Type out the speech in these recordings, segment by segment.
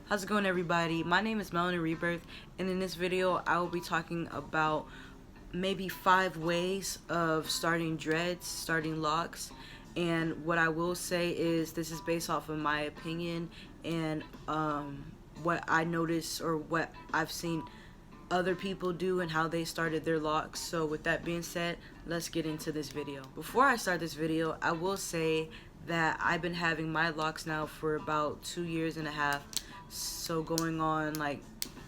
How's it going, everybody? My name is Melanie Rebirth, and in this video I will be talking about maybe 5 ways of starting dreads, starting locks. And what I will say is this is based off of my opinion and what I noticed or what I've seen other people do and how they started their locks. So with that being said, let's get into this video. Before I start this video, I will say that I've been having my locks now for about 2.5 years, so going on like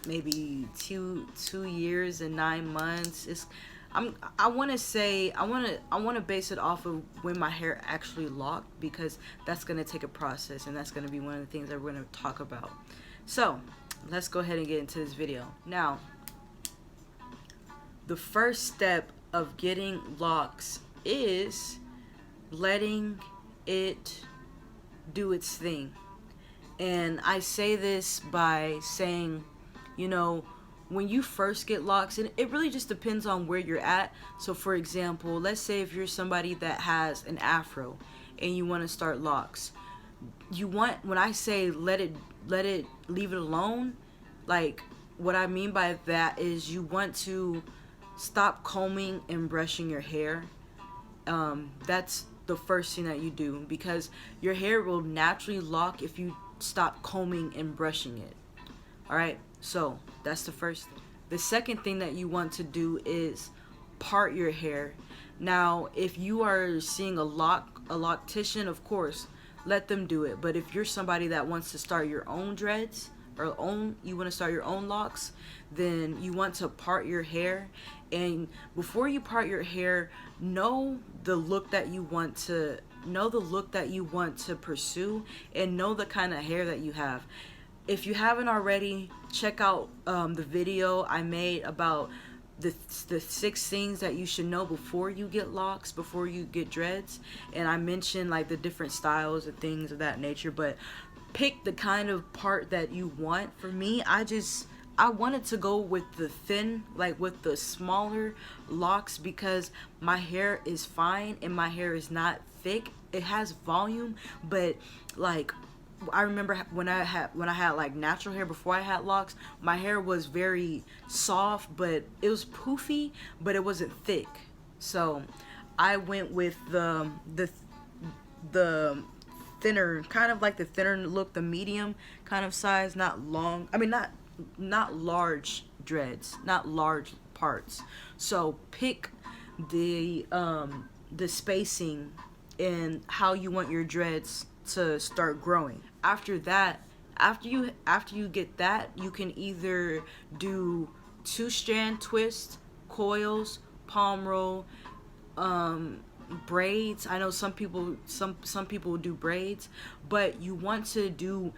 maybe two years and 9 months. I want to base it off of when my hair actually locked, because that's going to take a process, and that's going to be one of the things that we're going to talk about. So let's go ahead and get into this video. Now, the first step of getting locks is letting it do its thing. And I say this by saying, you know, when you first get locks, and it really just depends on where you're at. So for example, let's say if you're somebody that has an afro and you want to start locks, when I say leave it alone, like what I mean by that is you want to stop combing and brushing your hair. That's the first thing that you do, because your hair will naturally lock if you stop combing and brushing it. Alright, so that's the first thing. The second thing that you want to do is part your hair. Now, if you are seeing a loctician, of course, let them do it. But if you're somebody that wants to start your own dreads, or you want to start your own locks, then you want to part your hair. And before you part your hair, know the look that you want to pursue, and know the kind of hair that you have. If you haven't already, check out the video I made about the 6 things that you should know before you get locks, before you get dreads. And I mentioned like the different styles and things of that nature. But pick the kind of part that you want. For me, I wanted to go with the thin, like with the smaller locks, because my hair is fine and my hair is not thick. It has volume, but like I remember when I had like natural hair before I had locks, my hair was very soft, but it was poofy, but it wasn't thick. So I went with the thinner, kind of like the thinner look, the medium kind of size, not long. I mean, not large dreads, not large parts. So pick the spacing and how you want your dreads to start growing. After that, after you get that, you can either do 2-strand twist, coils, palm roll, braids. I know some people do braids, but you want to do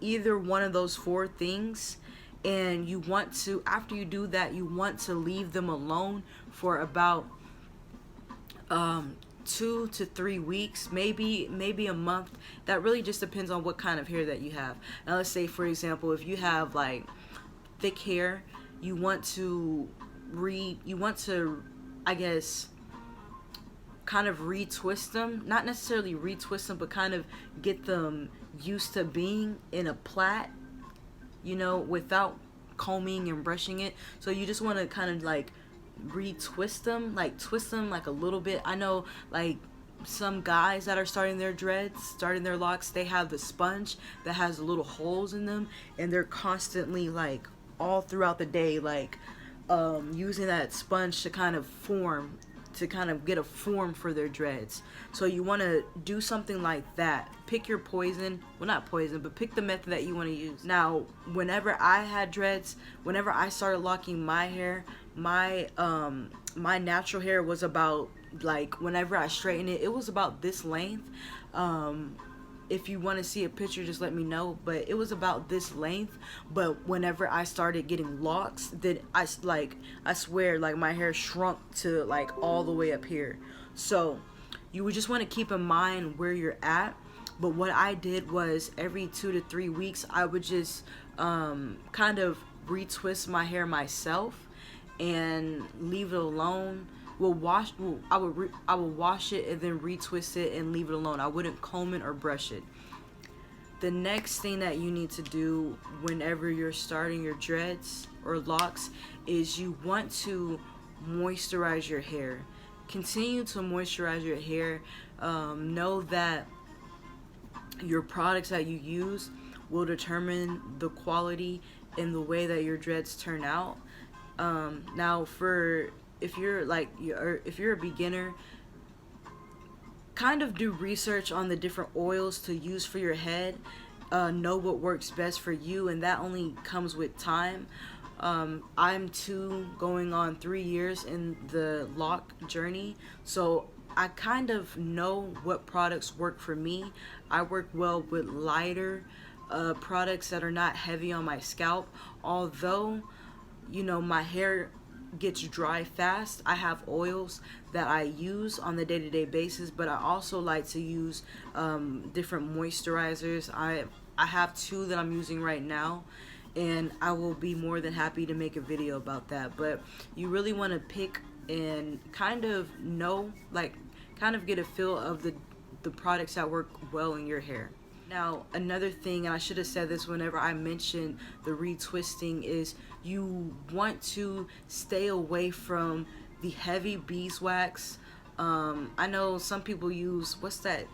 either one of those 4 things. And you want to, after you do that, you want to leave them alone for about 2 to 3 weeks, maybe a month. That really just depends on what kind of hair that you have. Now let's say, for example, if you have like thick hair, you want to I guess kind of retwist them, not necessarily retwist them, but kind of get them used to being in a plait, you know, without combing and brushing it. So you just want to kind of like retwist them, like twist them like a little bit. I know like some guys that are starting their dreads, starting their locks, they have the sponge that has little holes in them, and they're constantly like all throughout the day like using that sponge to kind of get a form for their dreads. So you want to do something like that. Pick your poison. Well, not poison, but pick the method that you want to use. Now, whenever I had dreads, whenever I started locking my hair, my natural hair was about, like, whenever I straightened it, it was about this length. If you want to see a picture, just let me know. But it was about this length. But whenever I started getting locks, then I swear, like, my hair shrunk to like all the way up here. So you would just want to keep in mind where you're at. But what I did was every 2 to 3 weeks, I would just kind of retwist my hair myself and leave it alone. I would wash it and then retwist it and leave it alone. I wouldn't comb it or brush it. the next thing that you need to do whenever you're starting your dreads or locks is you want to moisturize your hair. Continue to moisturize your hair. Know that your products that you use will determine the quality and the way that your dreads turn out. Now, for if you're a beginner, kind of do research on the different oils to use for your head. Know what works best for you, and that only comes with time. I'm going on 3 years in the lock journey, so I kind of know what products work for me. I work well with lighter products that are not heavy on my scalp. Although, you know, my hair gets dry fast, I have oils that I use on the day-to-day basis, but I also like to use different moisturizers. I have 2 that I'm using right now, and I will be more than happy to make a video about that. But you really want to pick and kind of know, like, kind of get a feel of the products that work well in your hair. Now, another thing, and I should have said this whenever I mentioned the retwisting, is you want to stay away from the heavy beeswax. I know some people use, what's that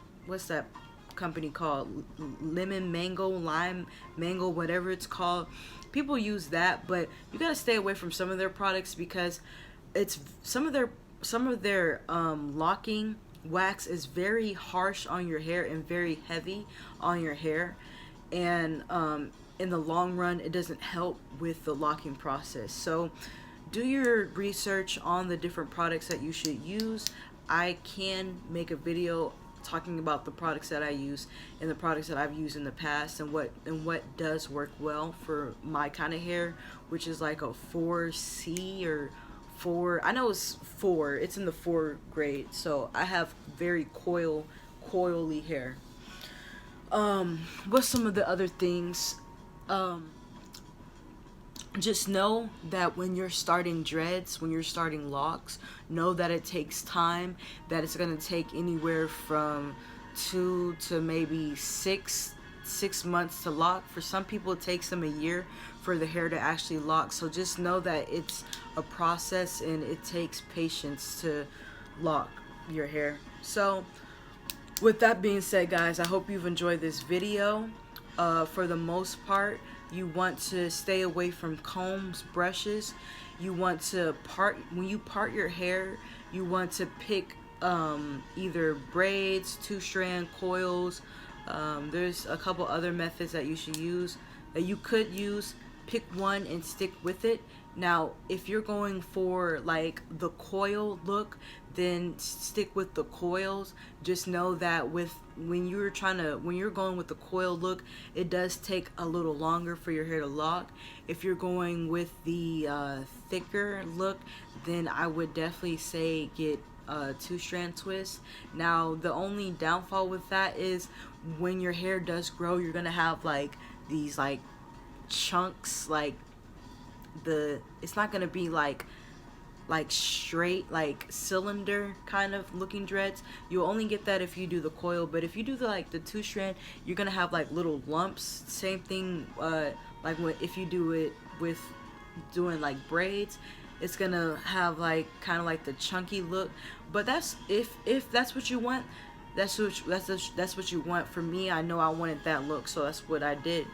company called? Lemon mango, lime mango, whatever it's called. People use that, but you gotta stay away from some of their products because it's some of their locking wax is very harsh on your hair and very heavy on your hair, and in the long run it doesn't help with the locking process. So do your research on the different products that you should use. I can make a video talking about the products that I use and the products that I've used in the past and what does work well for my kind of hair, which is like a 4C or 4, I know it's 4, it's in the 4 grade, so I have very coily hair. What's some of the other things? Just know that when you're starting dreads, when you're starting locks, know that it takes time, that it's going to take anywhere from 2 to maybe 6 months to lock. For some people it takes them a year for the hair to actually lock. So just know that it's a process and it takes patience to lock your hair. So with that being said, guys, I hope you've enjoyed this video. For the most part, you want to stay away from combs, brushes. You want to when you part your hair, you want to pick either braids, 2-strand coils. There's a couple other methods that you should use, that you could use. Pick one and stick with it. Now, if you're going for like the coil look, then stick with the coils. Just know that when you're going with the coil look, it does take a little longer for your hair to lock. If you're going with the thicker look, then I would definitely say get 2-strand twist. Now, the only downfall with that is when your hair does grow, you're gonna have like these like chunks, like it's not gonna be like straight, like cylinder kind of looking dreads. You'll only get that if you do the coil, but if you do the 2-strand, you're gonna have like little lumps. Same thing like if you do it with doing like braids, it's gonna have like kind of like the chunky look. But that's if that's what you want, that's what you want. For me, I know I wanted that look, so that's what I did.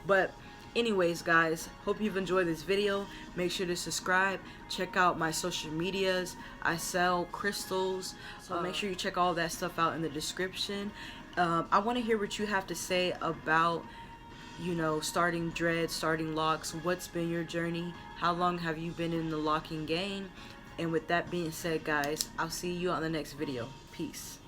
But anyways, guys, hope you've enjoyed this video. Make sure to subscribe. Check out my social medias. I sell crystals, so make sure you check all that stuff out in the description. I want to hear what you have to say about, you know, starting dreads, starting locks. What's been your journey? How long have you been in the locking game? And with that being said, guys, I'll see you on the next video. Peace.